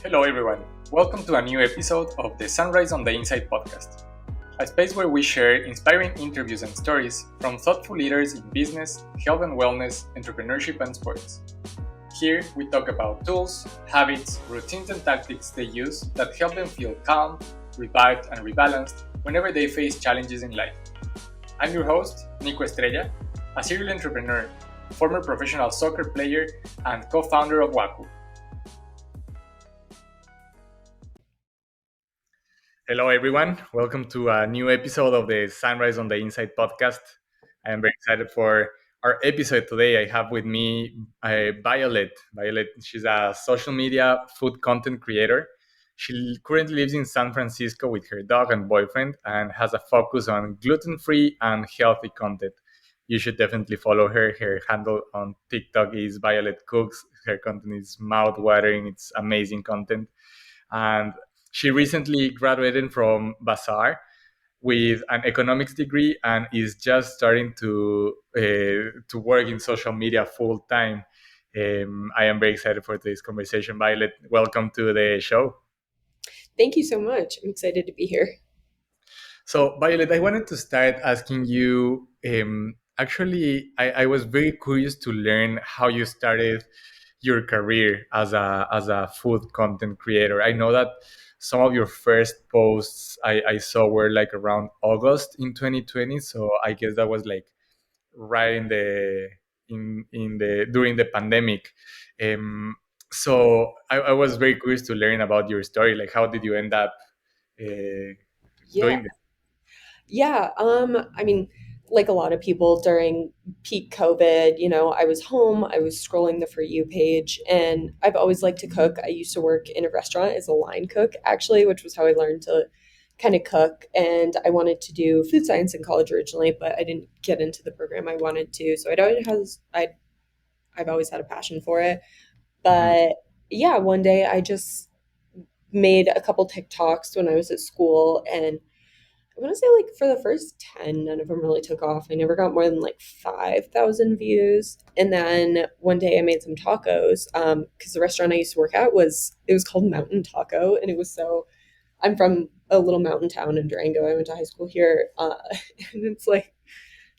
Hello, everyone. Welcome to a new episode of the Sunrise on the Inside podcast, a space where we share inspiring interviews and stories from thoughtful leaders in business, health and wellness, entrepreneurship, and sports. Here, we talk about tools, habits, routines, and tactics they use that help them feel calm, revived, and rebalanced whenever they face challenges in life. I'm your host, Nico Estrella, a serial entrepreneur, former professional soccer player, and co-founder of Waku. Hello, everyone. Welcome to a new episode of the Sunrise on the Inside podcast. I am very excited for our episode today. I have with me Violet. Violet, she's a social media food content creator. She currently lives in San Francisco with her dog and boyfriend and has a focus on gluten-free and healthy content. You should definitely follow her. Her handle on TikTok is Violet Cooks. Her content is mouth-watering. It's amazing content. And she recently graduated from Bazaar with an economics degree and is just starting to work in social media full time. I am very excited for this conversation. Violet, welcome to the show. Thank you so much. I'm excited to be here. So, Violet, I wanted to start asking you. Actually, I was very curious to learn how you started your career as a food content creator. I know that some of your first posts I saw were like around August in 2020. So I guess that was like right in the during the pandemic. Um, so I was very curious to learn about your story. Like, how did you end up Yeah. doing this? Yeah. I mean, like a lot of people during peak COVID, I was home, I was scrolling the For You page, and I've always liked to cook. I used to work in a restaurant as a line cook, actually, which was how I learned to kind of cook. And I wanted to do food science in college originally, but I didn't get into the program I wanted to. So I've always had a passion for it. Mhm. But yeah, one day I just made a couple TikToks when I was at school, and I want to say like for the first 10, none of them really took off. I never got more than like 5,000 views. And then one day I made some tacos because the restaurant I used to work at it was called Mountain Taco. And it was I'm from a little mountain town in Durango. I went to high school here. And it's like,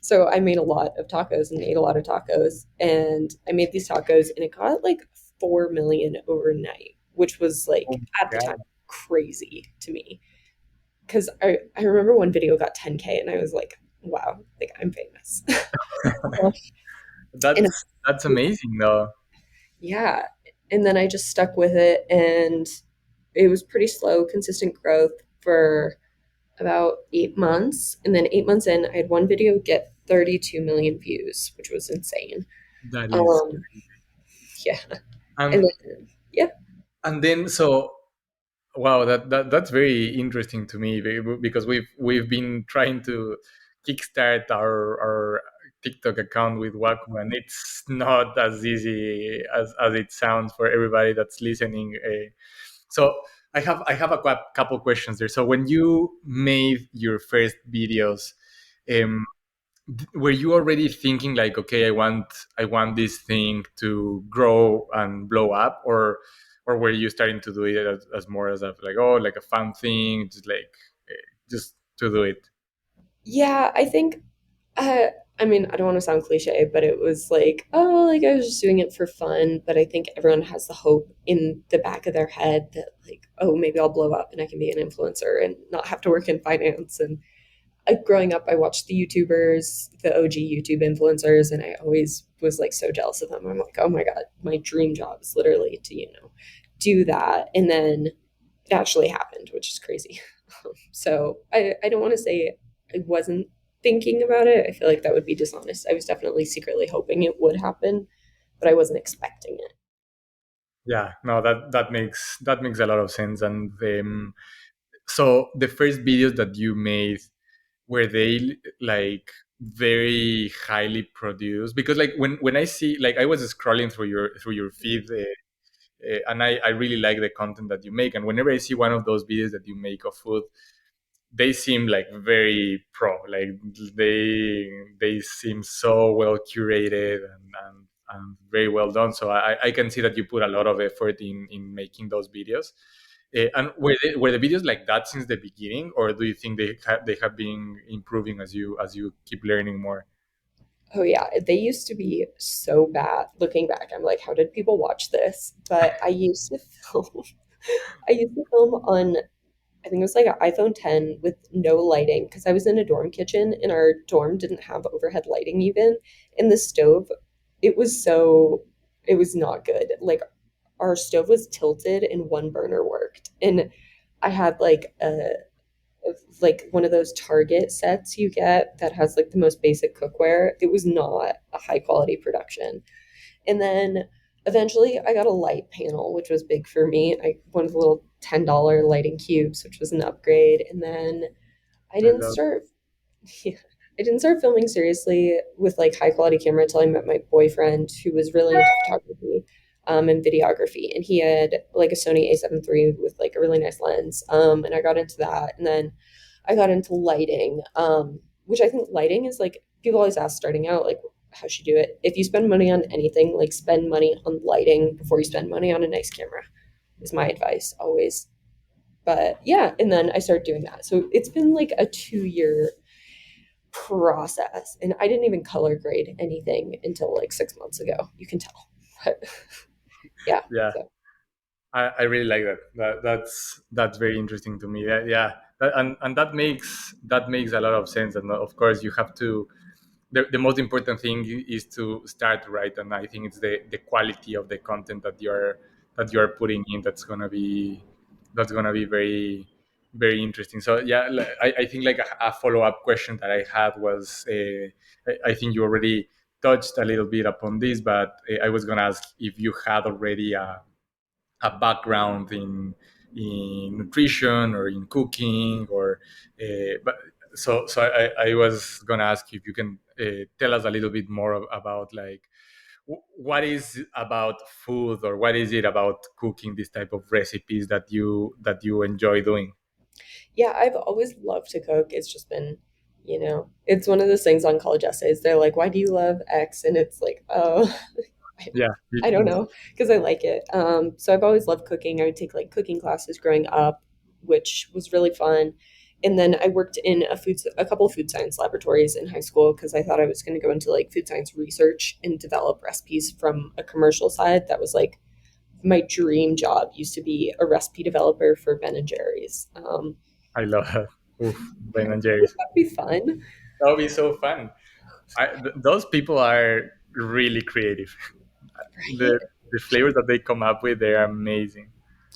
so I made a lot of tacos and ate a lot of tacos. And I made these tacos and it got like 4 million overnight, which was like Oh at the my time crazy to me because I remember one video got 10K and I was like, wow, like I'm famous. God. and That's amazing though. yeah. And then I just stuck with it and it was pretty slow, consistent growth for about 8 months. And then 8 months in, I had one video get 32 million views, which was insane. That is Um, yeah. And and then, yeah. then so wow, that's very interesting to me because we've been trying to kickstart our TikTok account with Waku, and it's not as easy as it sounds for everybody that's listening. So I have a couple questions there. So when you made your first videos, um, were you already thinking like, okay, I want this thing to grow and blow up, or were you starting to do it as more as a like, oh, like a fun thing, just like just to do it? Yeah, I think uh I mean, I don't want to sound cliche, but it was like, oh, like I was just doing it for fun. But I think everyone has the hope in the back of their head that like, oh, maybe I'll blow up and I can be an influencer and not have to work in finance. And growing up, I watched the YouTubers, the OG YouTube influencers, and I always was like so jealous of them. I'm like, oh my God, my dream job is literally to, do that. And then it actually happened, which is crazy. So I don't want to say I wasn't thinking about it. I feel like that would be dishonest. I was definitely secretly hoping it would happen, but I wasn't expecting it. Yeah, no, that makes a lot of sense. And so the first videos that you made, were they like very highly produced? Because like when I see, like, I was scrolling through your feed, and I really like the content that you make, and whenever I see one of those videos that you make of food, they seem like very pro, like they seem so well curated, very well done. So I can see that you put a lot of effort in making those videos. And were the videos like that since the beginning, or do you think they have been improving as you keep learning more? Oh yeah, they used to be so bad. Looking back, I'm like, how did people watch this? But I used to film. I used to film on, I think it was like an iPhone 10 with no lighting because I was in a dorm kitchen and our dorm didn't have overhead lighting even. And the stove, it was so, it was not good. Like our stove was tilted and one burner worked. And I had like one of those Target sets you get that has like the most basic cookware. It was not a high quality production. And then eventually I got a light panel, which was big for me. I one of the little $10 lighting cubes, which was an upgrade. And then I I didn't love. start yeah, I didn't start filming seriously with like high quality camera until I met my boyfriend who was really into photography and videography. And he had like a Sony A7 III with like a really nice lens. And I got into that. And then I got into lighting, which I think lighting is like people always ask starting out, like how should you do it? If you spend money on anything, like spend money on lighting before you spend money on a nice camera, is my advice always. But yeah, and then I started doing that. So it's been like a 2 year process. And I didn't even color grade anything until like 6 months ago. You can tell. But yeah. Yeah, So I really like that. That's very interesting to me. Yeah, and that makes a lot of sense. And of course, you have to. The most important thing is to start right, and I think it's the quality of the content that you're putting in that's gonna be very very interesting. So yeah, I think like a follow up question that I had was I think you already touched a little bit upon this, but I was gonna ask if you had already a background in nutrition or in cooking or but so I was gonna ask you if you can tell us a little bit more about like what is about food or what is it about cooking this type of recipes that you enjoy doing. yeah, I've always loved to cook. It's just been, it's one of those things on college essays. They're like, why do you love X? And it's like, oh, I, Yeah. I don't know, because I like it. So I've always loved cooking. I would take like cooking classes growing up, which was really fun. And then I worked in a couple of food science laboratories in high school because I thought I was going to go into like food science research and develop recipes from a commercial side. That was like my dream job. Used to be a recipe developer for Ben and Jerry's. I love that. Oof, Ben and Would Jerry's. that be fun? That would be so fun. Those people are really creative. Right? the the flavors that they come up with, they're amazing.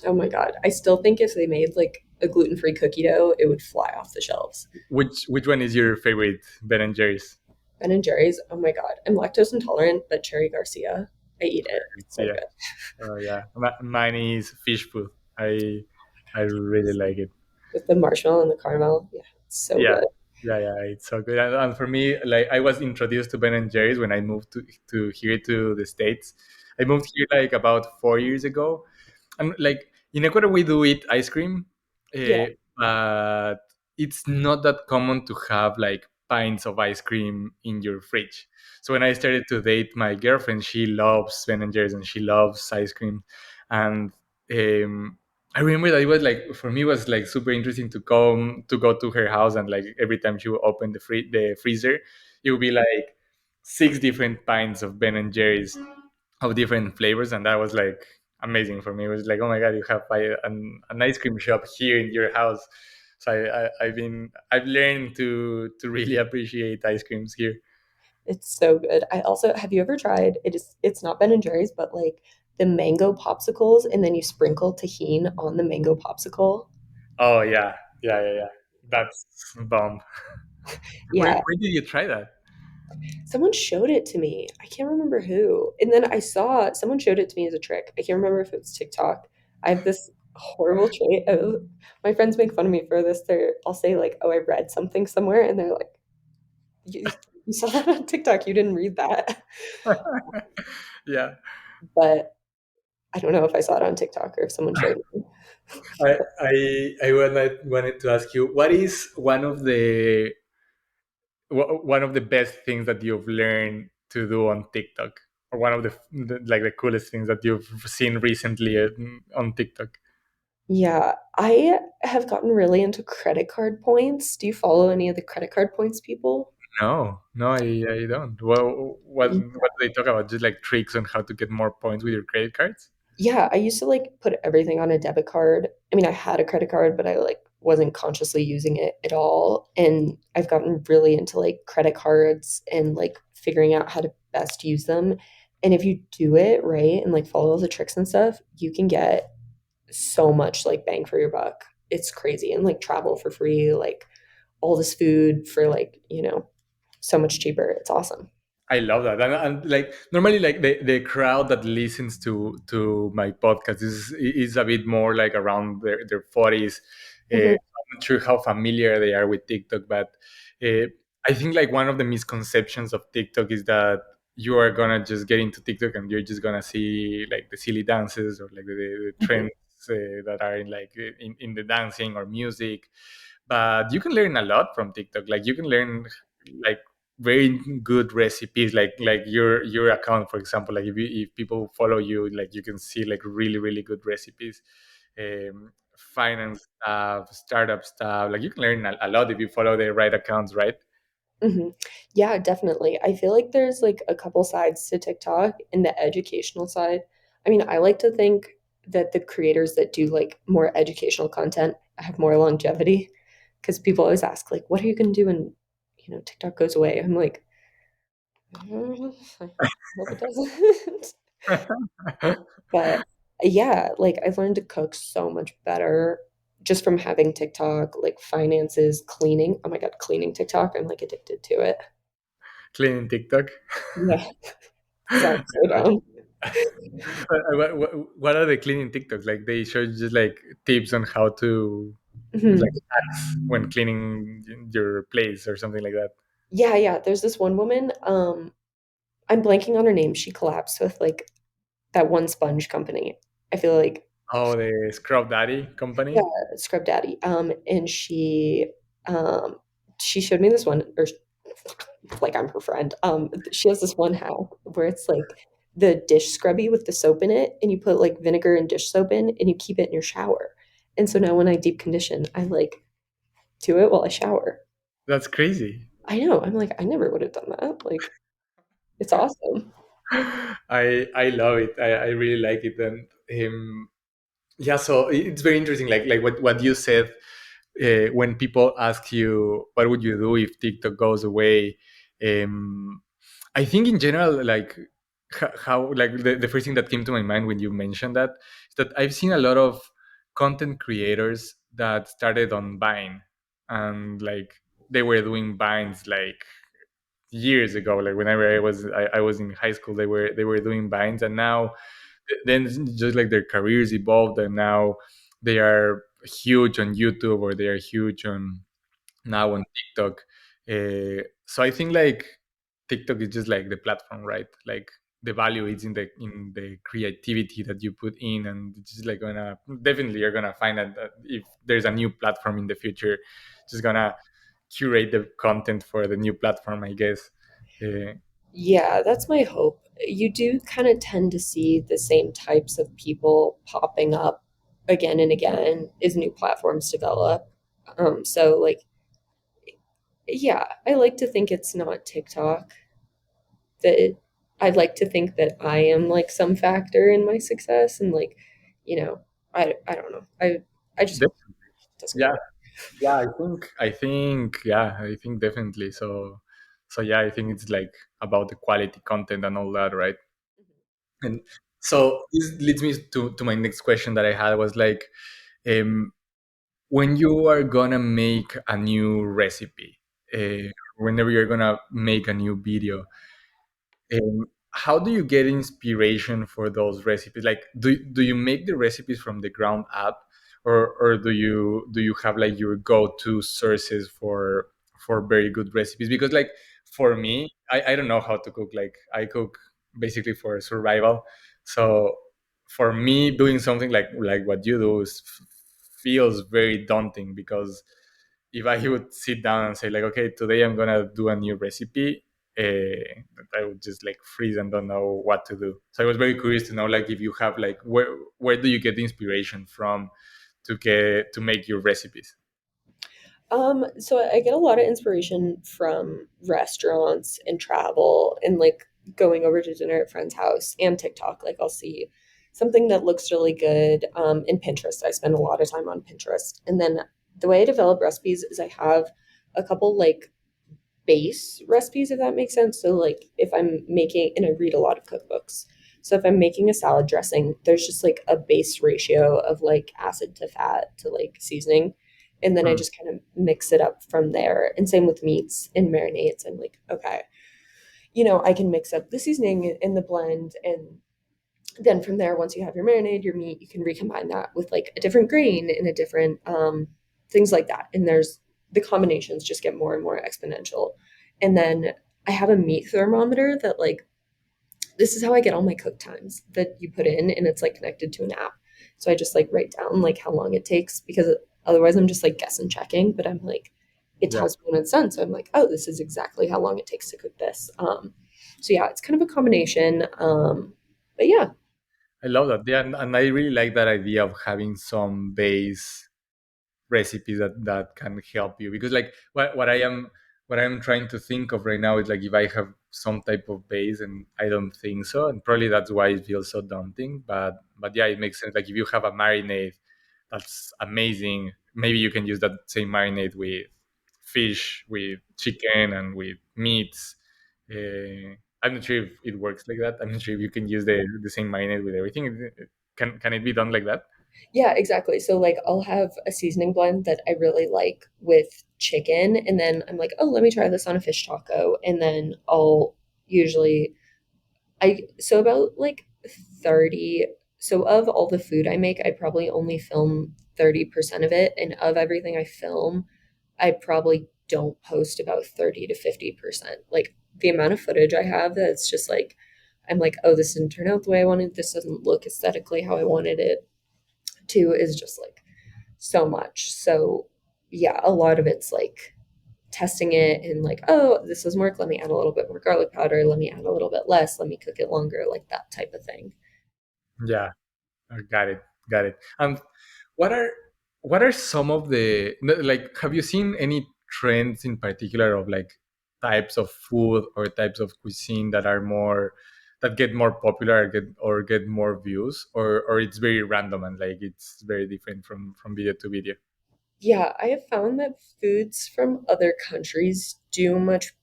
Oh my God. I still think if they made like a gluten-free cookie dough, it would fly off the shelves. Which one is your favorite Ben and Jerry's? Ben and Jerry's, oh my God. I'm lactose intolerant, but Cherry Garcia, I eat it. It's So so yeah, good. yeah. Mine is fish food. I really like it. With the marshmallow and the caramel. Yeah, it's so Yeah, good. yeah. It's so good. And for me, like I was introduced to Ben and Jerry's when I moved to here to the States. I moved here like about 4 years ago. And like in Ecuador, we do eat ice cream, Yeah. but it's not that common to have like pints of ice cream in your fridge. So when I started to date my girlfriend, she loves Ben and Jerry's and she loves ice cream, and um, I remember that it was like for me it was like super interesting to go to her house and like every time she would open the freezer, it would be like six different pints of Ben and Jerry's of different flavors, and that was like amazing for me. It was like, oh my god, you have an ice cream shop here in your house. So I've learned to really appreciate ice creams here. It's so good. I also have you ever tried it's not Ben and Jerry's, but like the mango popsicles and then you sprinkle tahini on the mango popsicle? Oh yeah, yeah. That's bomb. Yeah. Where did you try that? Someone showed it to me. I can't remember who. And then I saw someone showed it to me as a trick. I can't remember if it was TikTok. I have this horrible trait of my friends make fun of me for this. I'll say like, "Oh, I read something somewhere," and they're like, "You saw that on TikTok. You didn't read that." Yeah, But I don't know if I saw it on TikTok or if someone showed me. I wanted to ask you what is one of the best things that you've learned to do on TikTok. or one of like the coolest things that you've seen recently on TikTok? Yeah, I have gotten really into credit card points. Do you follow any of the credit card points people? No, no, I don't. Well, what do they talk about? Just like tricks on how to get more points with your credit cards? Yeah, I used to like put everything on a debit card. I mean, I had a credit card, but I like wasn't consciously using it at all. And I've gotten really into like credit cards and like figuring out how to best use them. And if you do it right and like follow all the tricks and stuff, you can get so much like bang for your buck. It's crazy. And like travel for free, like all this food for like, so much cheaper. It's awesome. I love that, and like normally, like the crowd that listens to my podcast is a bit more like around their 40s. Mhm, I'm not sure how familiar they are with TikTok, but uh, I think like one of the misconceptions of TikTok is that you are gonna just get into TikTok and you're just gonna see like the silly dances or like the mhm, trends that are in like in the dancing or music, but you can learn a lot from TikTok. Like you can learn like very good recipes, like your account, for example. Like if people follow you, like you can see like really good recipes, finance stuff, startup stuff. Like you can learn a lot if you follow the right accounts, right? mhm. Yeah, definitely. I feel like there's like a couple sides to TikTok in the educational side. I mean, I like to think that the creators that do like more educational content have more longevity because people always ask like, what are you going to do when, TikTok goes away? I'm like, I hope it doesn't. But yeah, like I've learned to cook so much better just from having TikTok, like finances, cleaning. Oh my God, cleaning TikTok. I'm like addicted to it. Cleaning TikTok. Yeah, sounds so dumb. What are the cleaning TikToks? Like they show you just like tips on how to like Mhm. hacks when cleaning your place or something like that. Yeah, yeah. There's this one woman, I'm blanking on her name. She collapsed with like that one sponge company. I feel like, Oh, the Scrub Daddy yeah, company. Scrub Daddy. And she showed me this one, or like I'm her friend. She has this one hack where it's like the dish scrubby with the soap in it, and you put like vinegar and dish soap in, and you keep it in your shower. And so now when I deep condition, I like do it while I shower. That's crazy. I know. I'm like, I never would have done that. Like, it's awesome. I love it. I really like it. And yeah, so it's very interesting. Like what you said, when people ask you what would you do if TikTok goes away, um, I think in general, like how like the first thing that came to my mind when you mentioned that is that I've seen a lot of content creators that started on Vine, and like they were doing Vines like years ago. Like whenever I was in high school, they were doing Vines, and now then just like their careers evolved, and now they are huge on YouTube, or they are huge on now on TikTok. So I think like TikTok is just like the platform, right? Like the value is in the creativity that you put in, and it's just like gonna definitely you're gonna find that if there's a new platform in the future, just gonna curate the content for the new platform, I guess. Uh, Yeah, that's my hope. You do kind of tend to see the same types of people popping up again and again as new platforms develop. So like, yeah, I like to think it's not TikTok. That I'd like to think that I am like some factor in my success, and like, I don't know. I just de- hope it doesn't go yeah, away. yeah, I think definitely. So yeah, I think it's like about the quality content and all that, right? And so this leads me to my next question that I had was like, um, when you are gonna make a new recipe, whenever you're gonna make a new video, how do you get inspiration for those recipes? Like, do you make the recipes from the ground up, or do you have like your go-to sources for very good recipes? Because like for me, I don't know how to cook. Like I cook basically for survival. So for me, doing something like what you do feels very daunting, because if I would sit down and say like, okay, today I'm gonna do a new recipe, that I would just like freeze and don't know what to do. So I was very curious to know like if you have like where do you get the inspiration from to make your recipes? So I get a lot of inspiration from restaurants and travel and like going over to dinner at friend's house and TikTok. Like I'll see something that looks really good in Pinterest. I spend a lot of time on Pinterest. And then the way I develop recipes is I have a couple like base recipes, if that makes sense. So like if I'm making, and I read a lot of cookbooks. So if I'm making a salad dressing, there's just like a base ratio of like acid to fat to like seasoning. And then I Mm, just kind of mix it up from there. And same with meats and marinades. I'm like, okay, I can mix up the seasoning in the blend. And then from there, once you have your marinade, your meat, you can recombine that with like a different grain and a different things like that. And there's the combinations just get more and more exponential. And then I have a meat thermometer that like this is how I get all my cook times that you put in, and it's like connected to an app. So I just like write down like how long it takes because otherwise I'm just like guessing checking. But I'm like, it yeah. tells me when it's done, so I'm like, oh, this is exactly how long it takes to cook this. So yeah, it's kind of a combination. But yeah, I love that. Yeah, and I really like that idea of having some base recipes that can help you, because like what I'm trying to think of right now is like if I have some type of base, and I don't think so, and probably that's why it feels so daunting. But yeah, it makes sense. Like if you have a marinade, that's amazing. Maybe you can use that same marinade with fish, with chicken, and with meats. I'm not sure if it works like that. I'm not sure if you can use the same marinade with everything. Can it be done like that? yeah, exactly. So like I'll have a seasoning blend that I really like with chicken, and then I'm like, oh, let me try this on a fish taco, and then I'll usually I so about like 30 so of all the food I make, I probably only film 30% of it, and of everything I film, I probably don't post about 30 to 50%. Like the amount of footage I have that's just like I'm like, oh, this didn't turn out the way I wanted. This doesn't look aesthetically how I wanted it to is just like so much. So yeah, a lot of it's like testing it and like, oh, this doesn't work. Let me add a little bit more garlic powder. Let me add a little bit less. Let me cook it longer, like that type of thing. Yeah. Got it. Got it. What are what are some of the like? Have you seen any trends in particular of like types of food or types of cuisine that are more that get more popular, or get more views, or it's very random and like it's very different from video to video? Yeah, I have found that foods from other countries do much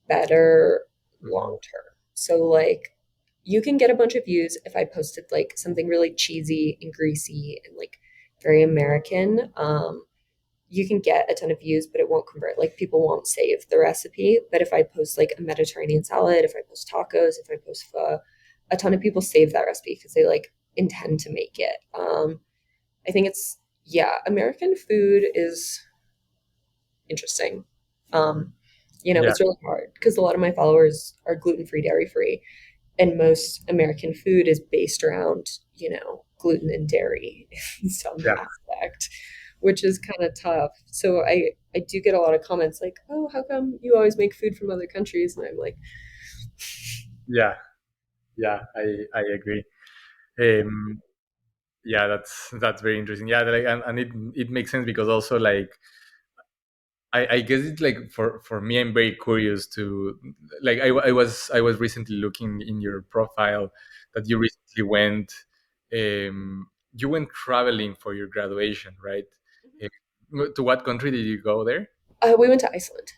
better Mhm. long term. So, like, you can get a bunch of views if I posted like something really cheesy and greasy and like very American. You can get a ton of views, but it won't convert. Like people won't save the recipe. But if I post like a Mediterranean salad, if I post tacos, if I post pho, a ton of people save that recipe because they like intend to make it. I think it's yeah, American food is interesting. Um, Yeah, it's really hard because a lot of my followers are gluten free, dairy free, and most American food is based around, gluten and dairy in some yeah, aspect, which is kind of tough. So I do get a lot of comments like, "Oh, how come you always make food from other countries?" And I'm like, yeah, yeah. I agree. Um, yeah, that's very interesting. Yeah, like, and it makes sense because also like I guess it's like for me, I'm very curious to like I was recently looking in your profile that you recently you went traveling for your graduation, right? Eh, to what country did you go there? we went to Iceland.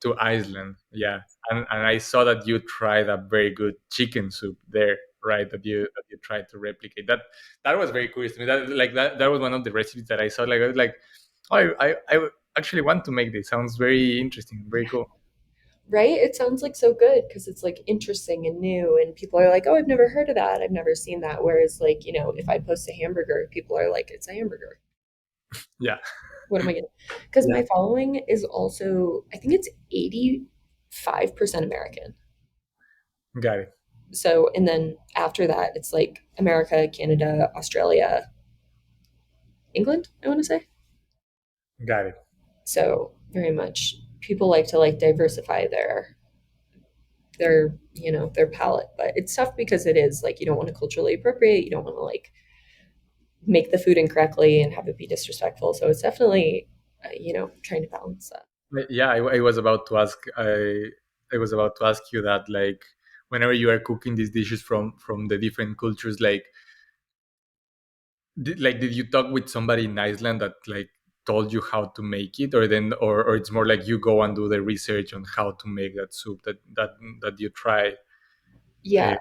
To Iceland, yeah. And I saw that you tried a very good chicken soup there, right? That you tried to replicate. That was very curious to me. That was one of the recipes that I saw. Like I was like, oh, I actually want to make this. Sounds very interesting, very cool. Right? It sounds like so good because it's like interesting and new, and people are like, "Oh, I've never heard of that. I've never seen that." Whereas, like, if I post a hamburger, people are like, "It's a hamburger. Yeah, What am I getting?" Because yeah, my following is also, I think it's 85% American. got it, So, and then after that, it's like America, Canada, Australia, England, I want to say. got it. So, very much people like to like diversify their palate. But it's tough because it is like you don't want to culturally appropriate, you don't want to like make the food incorrectly and have it be disrespectful. So it's definitely trying to balance that. Yeah, I was about to ask. I was about to ask you that, like, whenever you are cooking these dishes from the different cultures, like, did you talk with somebody in Iceland that like told you how to make it, or then or it's more like you go and do the research on how to make that soup that you try? Uh, Yeah.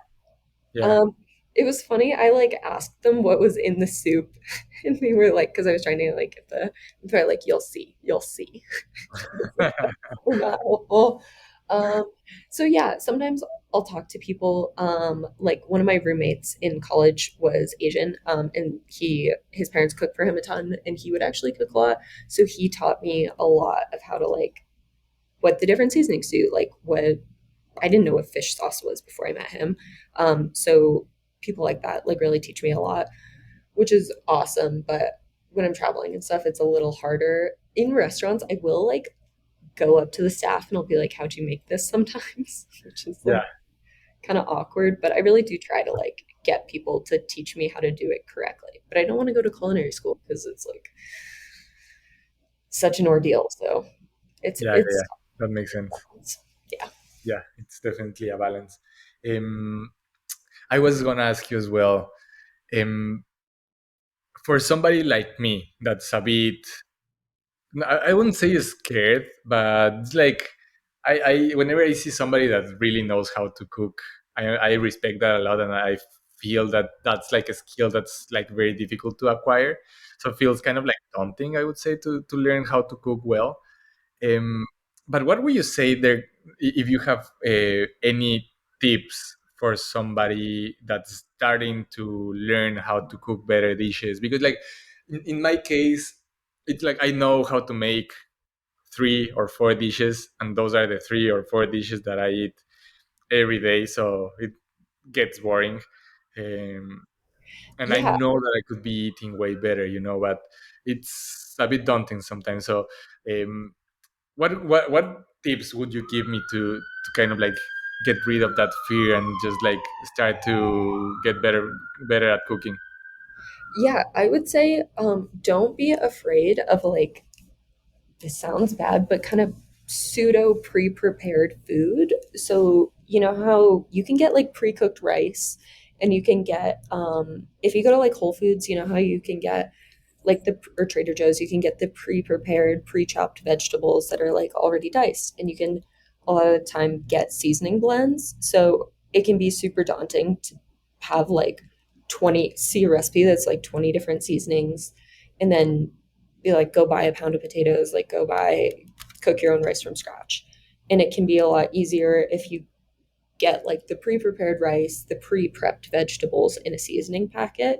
yeah, Um, it was funny. I like asked them what was in the soup, and they were like, because I was trying to like get they're like, you'll see. It's like, that's so not helpful. Um, so yeah, sometimes I'll talk to people. Like one of my roommates in college was Asian, and his parents cooked for him a ton, and he would actually cook a lot. So he taught me a lot of how to like what the different seasonings do, like what I didn't know what fish sauce was before I met him. So people like that like really teach me a lot, which is awesome. But when I'm traveling and stuff, it's a little harder. In restaurants, I will like go up to the staff and I'll be like, "How'd you make this?" sometimes, which is yeah, like kind of awkward. But I really do try to like get people to teach me how to do it correctly. But I don't want to go to culinary school because it's like such an ordeal. So it's yeah, yeah, it's yeah. That makes sense. yeah. Yeah, it's definitely a balance. Um, I was gonna ask you as well. Um, for somebody like me, that's a bit, I wouldn't say scared, but it's like I whenever I see somebody that really knows how to cook, I respect that a lot, and I feel that that's like a skill that's like very difficult to acquire. So it feels kind of like daunting, I would say, to learn how to cook well. Um, but what would you say there, if you have any tips for somebody that's starting to learn how to cook better dishes? Because, like, in my case, it's like I know how to make 3 or 4 dishes, and those are the 3 or 4 dishes that I eat every day. So it gets boring. Um, and I Yeah, know that I could be eating way better, but it's a bit daunting sometimes. So, um, what tips would you give me to kind of like get rid of that fear and just like start to get better at cooking? yeah, I would say don't be afraid of like this sounds bad, but kind of pseudo pre-prepared food. So, you know how you can get like pre-cooked rice and you can get if you go to like Whole Foods, you know how you can get like the or Trader Joe's, you can get the pre-prepared, pre-chopped vegetables that are like already diced, and you can a lot of the time get seasoning blends. So it can be super daunting to have like 20 see a recipe that's like 20 different seasonings and then be like go buy a pound of potatoes, like go buy cook your own rice from scratch. And it can be a lot easier if you get like the pre-prepared rice, the pre-prepped vegetables in a seasoning packet,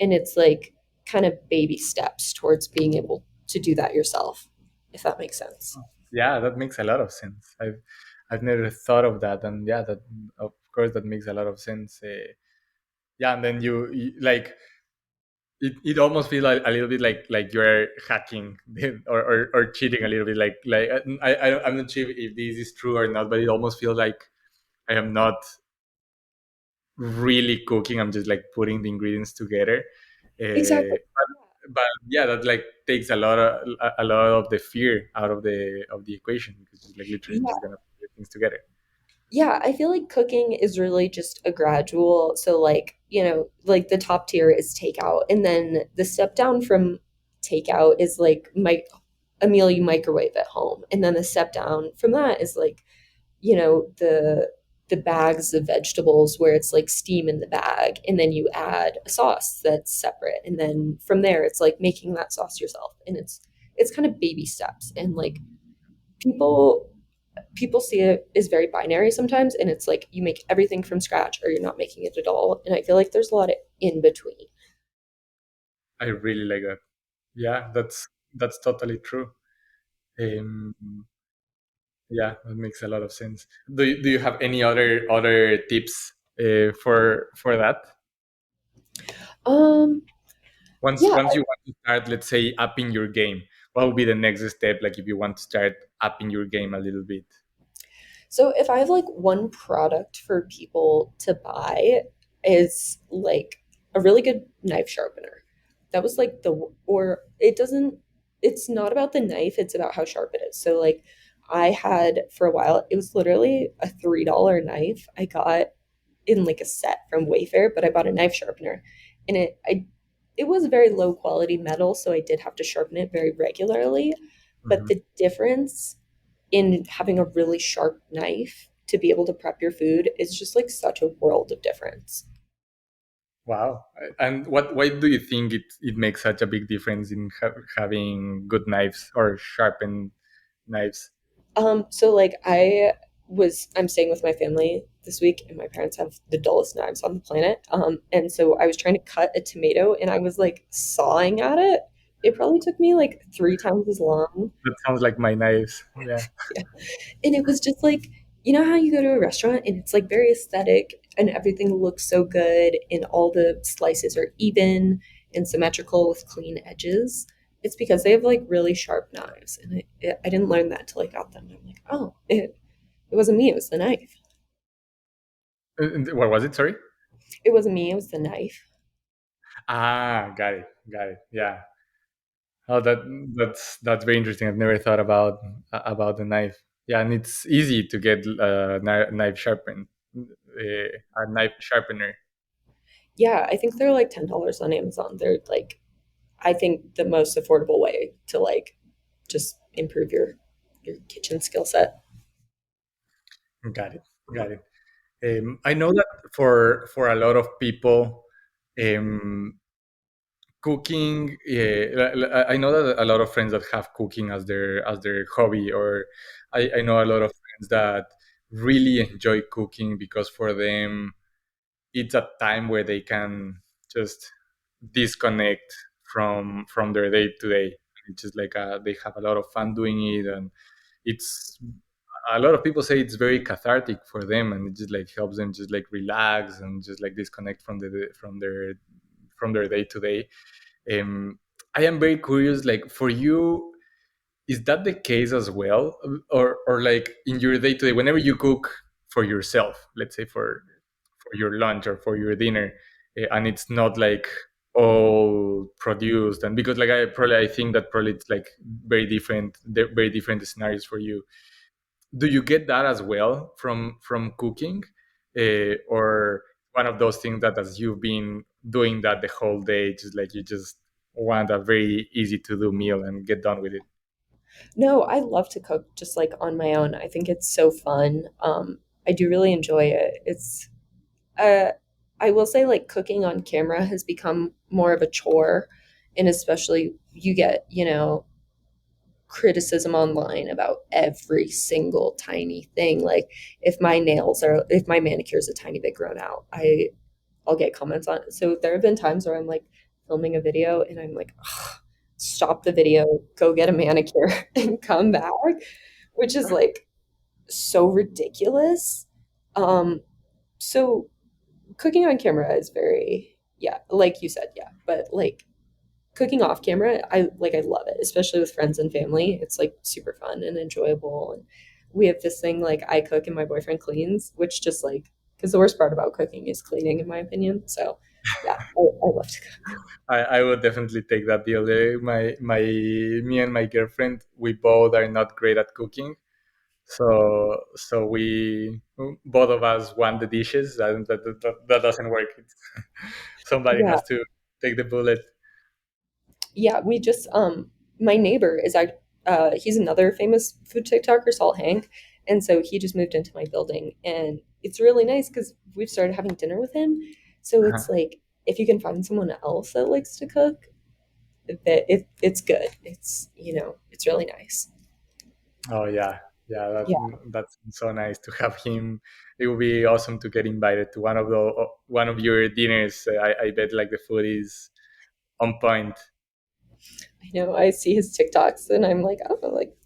and it's like kind of baby steps towards being able to do that yourself, if that makes sense. Yeah, that makes a lot of sense. I've never thought of that, and yeah, that of course that makes a lot of sense. Yeah, and then you like it almost feels like a little bit like you're hacking or cheating a little bit. Like I'm not sure if this is true or not, but it almost feels like I am not really cooking. I'm just like putting the ingredients together. Exactly. But yeah, that like takes a lot of the fear out of the equation, because it's like literally Yeah. just gonna put things together. Yeah, I feel like cooking is really just a gradual. So, like, like the top tier is takeout. And then the step down from takeout is like a meal you microwave at home. And then the step down from that is like, the bags of vegetables where it's like steam in the bag. And then you add a sauce that's separate. And then from there, it's like making that sauce yourself. And it's kind of baby steps. And like people people see it as very binary sometimes, and it's like you make everything from scratch or you're not making it at all, and I feel like there's a lot of in between. I really like that. Yeah, that's totally true. Um, yeah, that makes a lot of sense. Do you have any other tips for that? um yeah, Once you want to start, let's say, upping your game, what would be the next step? Like if you want to start upping your game a little bit. So if I have like one product for people to buy is like a really good knife sharpener. That was like or it doesn't, it's not about the knife, it's about how sharp it is. So like I had for a while, it was literally a $3 knife I got in like a set from Wayfair, but I bought a knife sharpener and it was very low quality metal, so I did have to sharpen it very regularly. But Mhm. the difference in having a really sharp knife to be able to prep your food is just like such a world of difference. Wow. And what? Why do you think it makes such a big difference in having good knives or sharpened knives? So like I'm staying with my family this week and my parents have the dullest knives on the planet. And so I was trying to cut a tomato and I was like sawing at it. It probably took me like three times as long. That sounds like my knives. Yeah. Yeah. And it was just like, you know how you go to a restaurant and it's like very aesthetic and everything looks so good and all the slices are even and symmetrical with clean edges? It's because they have like really sharp knives. And I didn't learn that till I got them. I'm like, oh, it wasn't me, it was the knife. What was it? Sorry. It wasn't me, it was the knife. Ah, got it. Got it. Yeah. Oh, that's very interesting. I've never thought about the knife. Yeah, and it's easy to get knife sharpened, a knife sharpener. Yeah, I think they're like $10 on Amazon. They're like, I think the most affordable way to like just improve your kitchen skill set. Got it. Got it. I know that for a lot of people, um, cooking. I know that a lot of friends that have cooking as their hobby, or I know a lot of friends that really enjoy cooking because for them it's a time where they can just disconnect from their day to day. It's just like they have a lot of fun doing it, and it's a lot of people say it's very cathartic for them, and it just like helps them just like relax and just like disconnect from their day to day. I am very curious, like for you, is that the case as well, or like in your day to day, whenever you cook for yourself, let's say for your lunch or for your dinner, and it's not like all produced, and because like I think that probably it's like very different scenarios for you. Do you get that as well from cooking, or one of those things that as you've been doing that the whole day, just like you just want a very easy to do meal and get done with it? No, I love to cook just like on my own. I think it's so fun. I do really enjoy it. Uh, I will say like cooking on camera has become more of a chore, and especially you get, criticism online about every single tiny thing. Like if my manicure is a tiny bit grown out, I'll get comments on it. So there have been times where I'm like filming a video and I'm like, "Ugh, stop the video, go get a manicure and come back," which is like so ridiculous. Um, so cooking on camera is very, yeah, like you said, yeah, but like cooking off camera, I love it, especially with friends and family. It's like super fun and enjoyable. And we have this thing like I cook and my boyfriend cleans, which just like because the worst part about cooking is cleaning, in my opinion. So yeah, I love to cook. I would definitely take that deal. Me and my girlfriend, we both are not great at cooking, so we both of us want the dishes, and that doesn't work. Somebody Yeah, has to take the bullet. yeah. We just my neighbor is he's another famous food TikToker, Salt Hank, and so he just moved into my building, and it's really nice because we've started having dinner with him. So Uh-huh. it's like if you can find someone else that likes to cook, it's good. It's really nice. Oh yeah, yeah. Yeah, That's so nice to have him. It would be awesome to get invited to one of your dinners. I bet like the food is on point. I know. I see his TikToks and I'm like, oh, like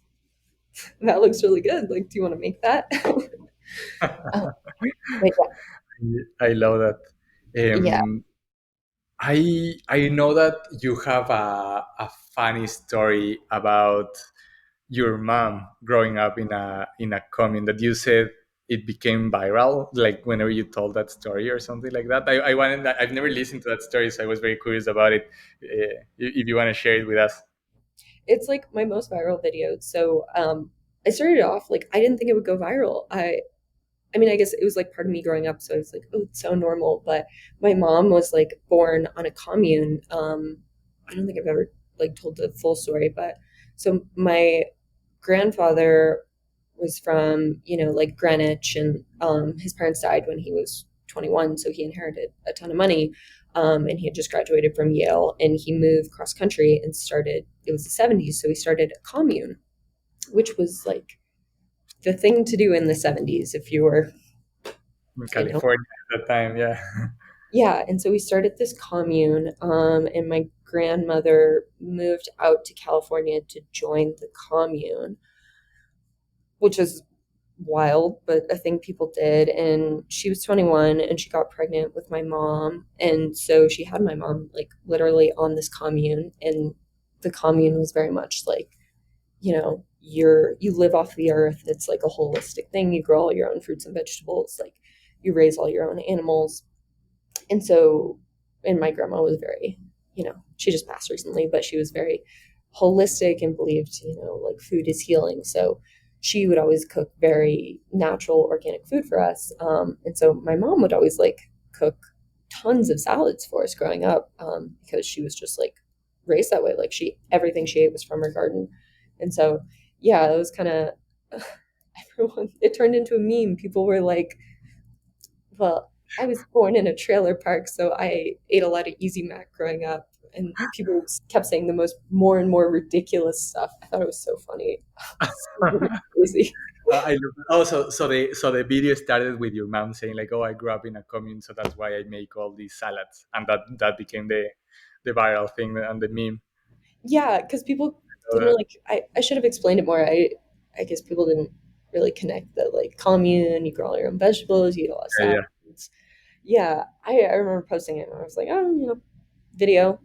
that looks really good. Like, do you want to make that? um, but I love that. yeah, I know that you have a funny story about your mom growing up in a commune that you said it became viral, like whenever you told that story or something like that. I wanted that. I've never listened to that story, so I was very curious about it. If you want to share it with us. It's like my most viral video. So I started off like I didn't think it would go viral. I mean, I guess it was like part of me growing up, so I was like, oh, it's so normal. But my mom was like born on a commune. I don't think I've ever like told the full story, but so my grandfather was from, like Greenwich, and his parents died when he was 21, so he inherited a ton of money. And he had just graduated from Yale, and he moved cross country and started. It was the 70s, so he started a commune, which was like the thing to do in the 70s if you were, In you know. California at the time, yeah. Yeah, and so we started this commune, and my grandmother moved out to California to join the commune, which is wild, but a thing people did. And she was 21 and she got pregnant with my mom. And so she had my mom like literally on this commune. And the commune was very much like, you live off the earth. It's like a holistic thing. You grow all your own fruits and vegetables, like you raise all your own animals. And so, and my grandma was very, she just passed recently, but she was very holistic and believed, like food is healing. So she would always cook very natural, organic food for us. And so my mom would always like cook tons of salads for us growing up, because she was just like raised that way. Like everything she ate was from her garden. And so, yeah, it was kind of, everyone, it turned into a meme. People were like, well, I was born in a trailer park, so I ate a lot of Easy Mac growing up, and people kept saying the most more and more ridiculous stuff. I thought it was so funny. So crazy. I love that. Oh, so the video started with your mom saying like, "Oh, I grew up in a commune, so that's why I make all these salads," and that became the viral thing and the meme. Yeah, because people So didn't like. I should have explained it more. I guess people didn't really connect that like commune. You grow all your own vegetables. You eat a lot of yeah, yeah. salads. Yeah, I remember posting it, and I was like, oh, video,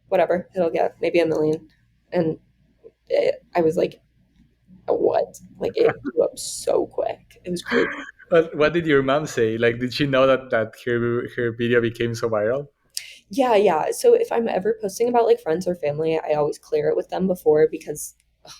whatever, it'll get maybe a million, and I was like, what? Like it blew up so quick. It was crazy. What did your mom say? Like, did she know that her video became so viral? Yeah, yeah. So if I'm ever posting about like friends or family, I always clear it with them before, because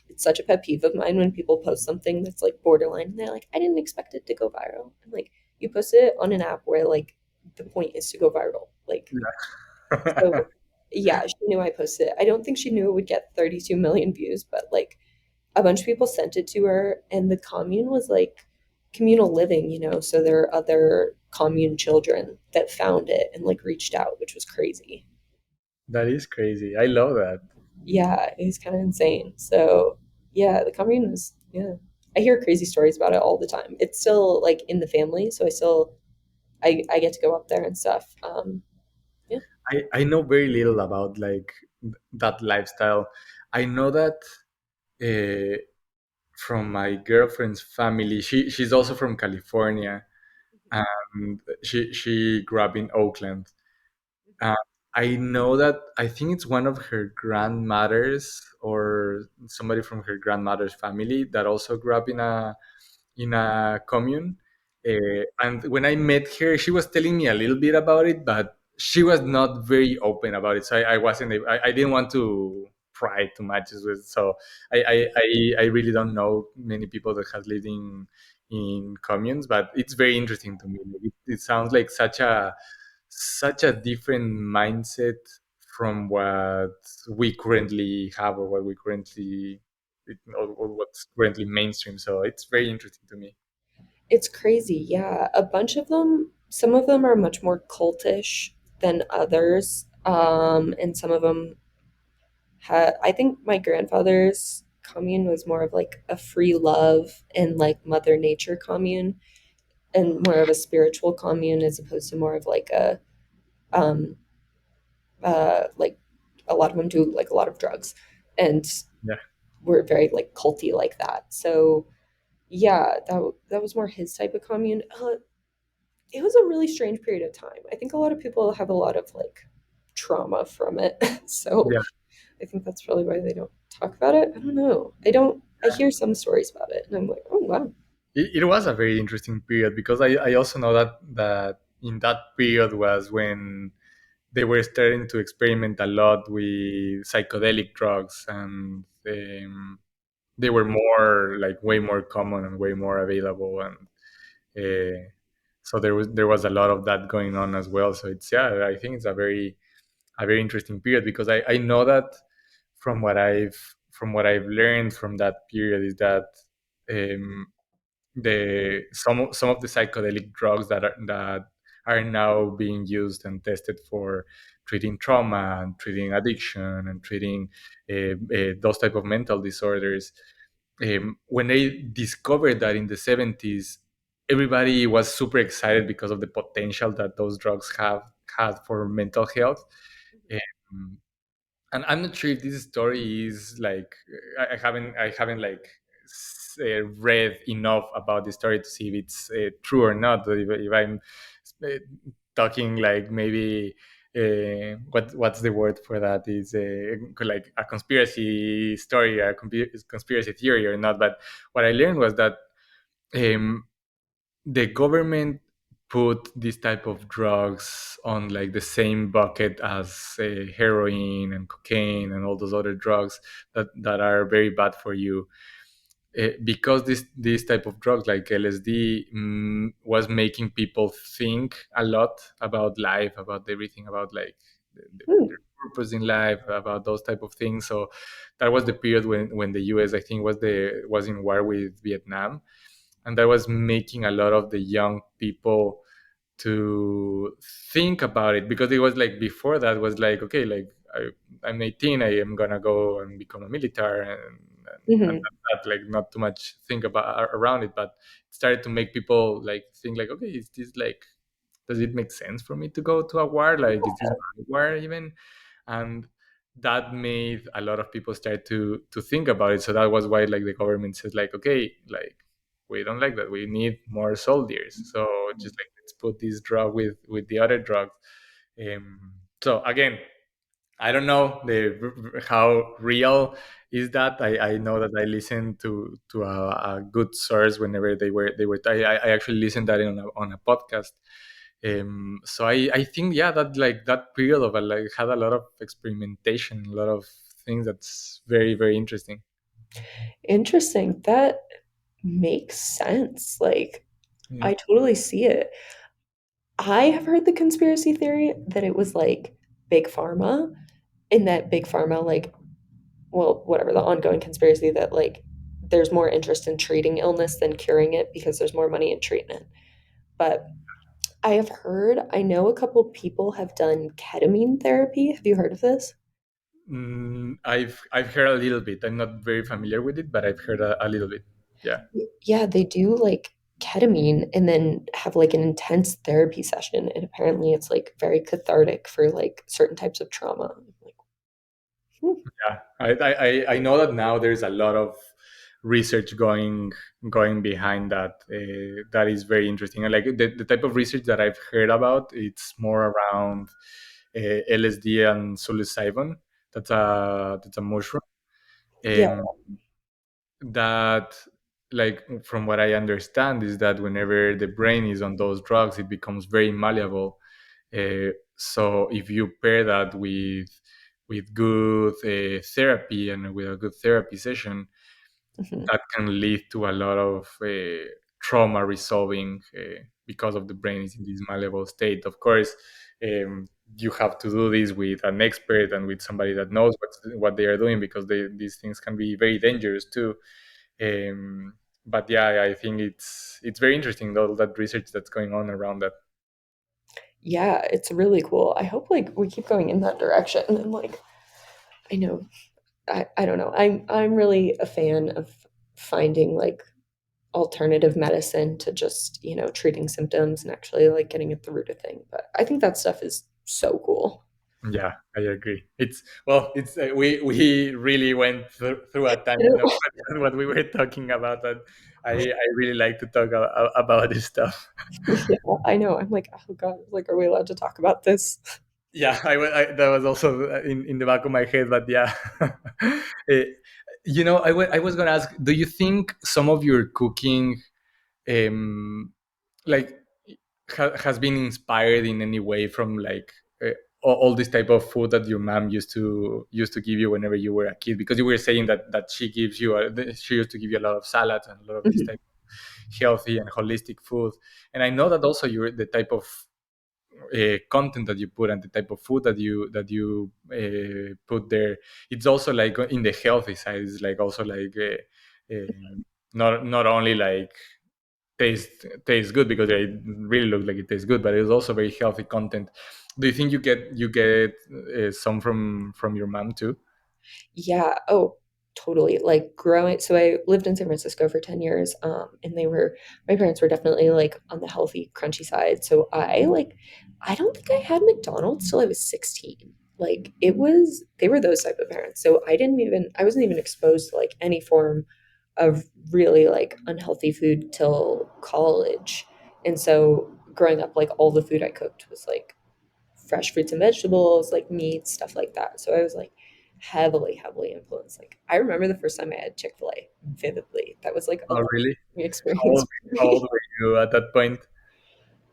it's such a pet peeve of mine when people post something that's like borderline and they're like, I didn't expect it to go viral. I'm like, you posted it on an app where like the point is to go viral. Like, Yeah. so yeah, she knew I posted it. I don't think she knew it would get 32 million views, but like a bunch of people sent it to her, and the commune was like communal living, so there are other commune children that found it and like reached out, which was crazy. That is crazy. I love that. Yeah, it was kind of insane. So yeah, the commune was, yeah, I hear crazy stories about it all the time. It's still like in the family, so I get to go up there and stuff. Yeah. I know very little about like that lifestyle. I know that uh, from my girlfriend's family. She's also from California, and she grew up in Oakland. Uh, I know that I think it's one of her grandmothers or somebody from her grandmother's family that also grew up in a commune. And when I met her, she was telling me a little bit about it, but she was not very open about it. So I wasn't. I didn't want to pry too much. So I really don't know many people that have lived in communes, but it's very interesting to me. It sounds like such a different mindset from what we currently have or what we currently or what's currently mainstream. So it's very interesting to me. It's crazy. Yeah. A bunch of them, some of them are much more cultish than others. And some of them I think my grandfather's commune was more of like a free love and like Mother Nature commune, and more of a spiritual commune, as opposed to more of like um, like a lot of them do like a lot of drugs, and Yeah. we're very like culty like that. So yeah, that was more his type of commune. It was a really strange period of time. I think a lot of people have a lot of like trauma from it. So Yeah. I think that's probably why they don't talk about it. I don't know. I don't. I hear some stories about it, and I'm like, oh wow. It was a very interesting period because I also know that in that period was when they were starting to experiment a lot with psychedelic drugs, and they were more like way more common and way more available, and so there was a lot of that going on as well. So it's, yeah, I think it's a very interesting period because I know that from what I've learned from that period is that um, some of the psychedelic drugs that are now being used and tested for treating trauma and treating addiction and treating those type of mental disorders. When they discovered that in the 70s, everybody was super excited because of the potential that those drugs have had for mental health. Um, and I'm not sure if this story is like, I haven't like read enough about the story to see if it's true or not. But if I'm uh, talking like maybe what's the word for that, is like a conspiracy story, a conspiracy theory or not. But what I learned was that um, the government put this type of drugs on like the same bucket as heroin and cocaine and all those other drugs that are very bad for you, because this type of drugs like LSD was making people think a lot about life, about everything, about like Hmm. their purpose in life, about those type of things. So that was the period when the US, I think, was in war with Vietnam, and that was making a lot of the young people to think about it, because it was like before that was like, okay, like I'm 18, I am gonna go and become a military, and Hmm. that, like, not too much think about around it. But it started to make people like think like, okay, is this like, does it make sense for me to go to a war? Like, is this my war even? And that made a lot of people start to think about it. So that was why like the government says like, okay, like we don't like that, we need more soldiers, so just like let's put this drug with the other drugs. So again, I don't know how real is that. I know that I listened to a good source whenever they were. I actually listened that on a podcast. So I think, yeah, that like that period of like had a lot of experimentation, a lot of things that's very very interesting. Interesting. That makes sense. Like, Mm. I totally see it. I have heard the conspiracy theory that it was like big pharma, and that big pharma, like, well, whatever, the ongoing conspiracy that like there's more interest in treating illness than curing it because there's more money in treatment. But I have heard, I know a couple people have done ketamine therapy. Have you heard of this? I've heard a little bit. I'm not very familiar with it, but I've heard a little bit. Yeah. Yeah, they do like ketamine and then have like an intense therapy session. And apparently it's like very cathartic for like certain types of trauma. Like, hmm, Yeah, I know that now there's a lot of research going behind that. That is very interesting. And like the type of research that I've heard about, it's more around LSD and psilocybin. That's a mushroom. yeah. Um, that, like, from what I understand, is that whenever the brain is on those drugs, it becomes very malleable. So if you pair that with good therapy and with a good therapy session, Mhm. that can lead to a lot of trauma resolving, because of the brain is in this malleable state. Of course, you have to do this with an expert and with somebody that knows what they are doing, because these things can be very dangerous too. Um, but yeah, I think it's very interesting, all that research that's going on around that. Yeah, it's really cool. I hope like we keep going in that direction. And like I know I don't know. I'm really a fan of finding like alternative medicine to just, treating symptoms and actually like getting at the root of thing. But I think that stuff is so cool. Yeah, I agree. It's we really went through a You tangent of know? what we were talking about, and I really like to talk about this stuff. Yeah, I know. I'm like, oh God, like, are we allowed to talk about this? Yeah, that was also in the back of my head, but yeah. Eh, I was going to ask, do you think some of your cooking, um, like, has been inspired in any way from like all this type of food that your mom used to give you whenever you were a kid? Because you were saying that she gives you she used to give you a lot of salads and a lot of this type of healthy and holistic food. And I know that also you're the type of content that you put and the type of food that you put there, it's also like in the healthy side. It's like also like not only like tastes good because it really looks like it tastes good, but it's also very healthy content. Do you think you get some from your mom too? Yeah. Oh, totally. Like growing, so I lived in San Francisco for 10 years, and my parents were definitely like on the healthy, crunchy side. So I don't think I had McDonald's till I was 16. Like they were those type of parents. So I wasn't even exposed to like any form of really like unhealthy food till college. And so growing up, like all the food I cooked was like fresh fruits and vegetables, like meat, stuff like that. So I was like heavily, heavily influenced. Like I remember the first time I had Chick-fil-A vividly. That was like a Oh, life really? How experience old, for how old me. were you at that point?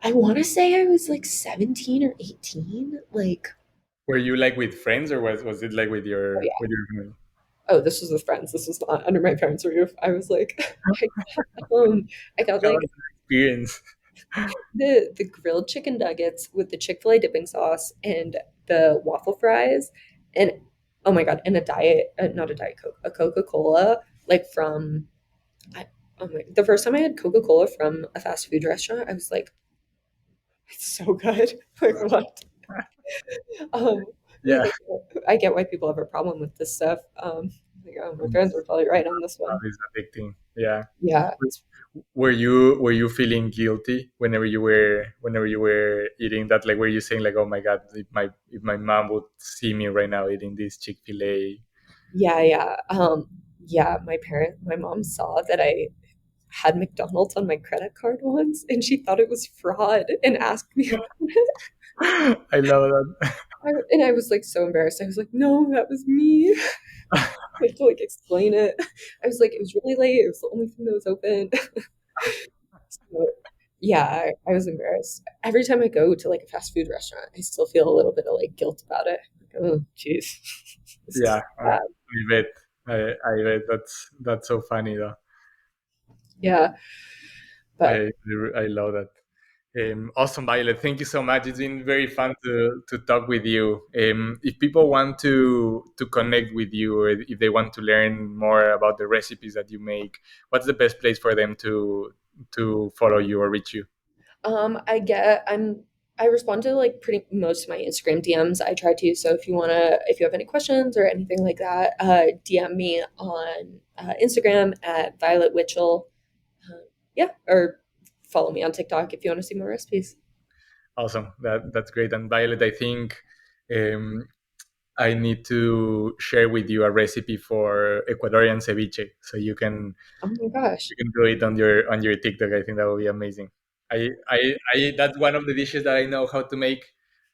I want to say I was like 17 or 18. Like, Were you like with friends, or was it like with oh your yeah. with your family? Oh, this was with friends. This was not under my parents' roof. I was like, I, I got How like was the experience? the grilled chicken nuggets with the Chick-fil-A dipping sauce and the waffle fries and oh my god, and a diet not a diet Coke, a Coca-Cola like from I, oh my, the first time I had Coca-Cola from a fast food restaurant, I was like, it's so good. Like what? I was Yeah, like, I get why people have a problem with this stuff. Like, oh, my parents were probably right on this one. it's addicting. Yeah. Yeah, Were you feeling guilty whenever you were eating that? Like, were you saying like, "Oh my God, if my mom would see me right now eating this Chick-fil-A?" yeah. Yeah, my mom saw that I had McDonald's on my credit card once and she thought it was fraud and asked me about it. I love that. And I was like so embarrassed. I was like, no, that was me. I had to like explain it. I was like, it was really late. It was the only thing that was open. So, yeah, I was embarrassed. Every time I go to like a fast food restaurant, I still feel a little bit of like guilt about it. Like, oh, jeez, this Yeah, is bad. I bet. I bet that's so funny though. Yeah, but I love that. Awesome, Violet. Thank you so much. It's been very fun to talk with you. If people want to connect with you, or if they want to learn more about the recipes that you make, what's the best place for them to follow you or reach you? I respond to like pretty most of my Instagram DMs. I try to. So if you have any questions or anything like that, DM me on Instagram at Violet Witchel. Yeah, or follow me on TikTok if you want to see more recipes. Awesome. That's great. And Violet, I think um, I need to share with you a recipe for Ecuadorian ceviche, so Oh my gosh. you can do it on your TikTok. I think that would be amazing. I that's one of the dishes that I know how to make.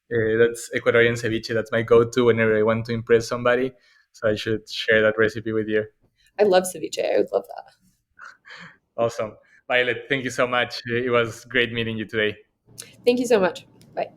That's Ecuadorian ceviche. That's my go-to whenever I want to impress somebody. So I should share that recipe with you. I love ceviche. I would love that. Awesome, Violet. Thank you so much. It was great meeting you today. Thank you so much. Bye.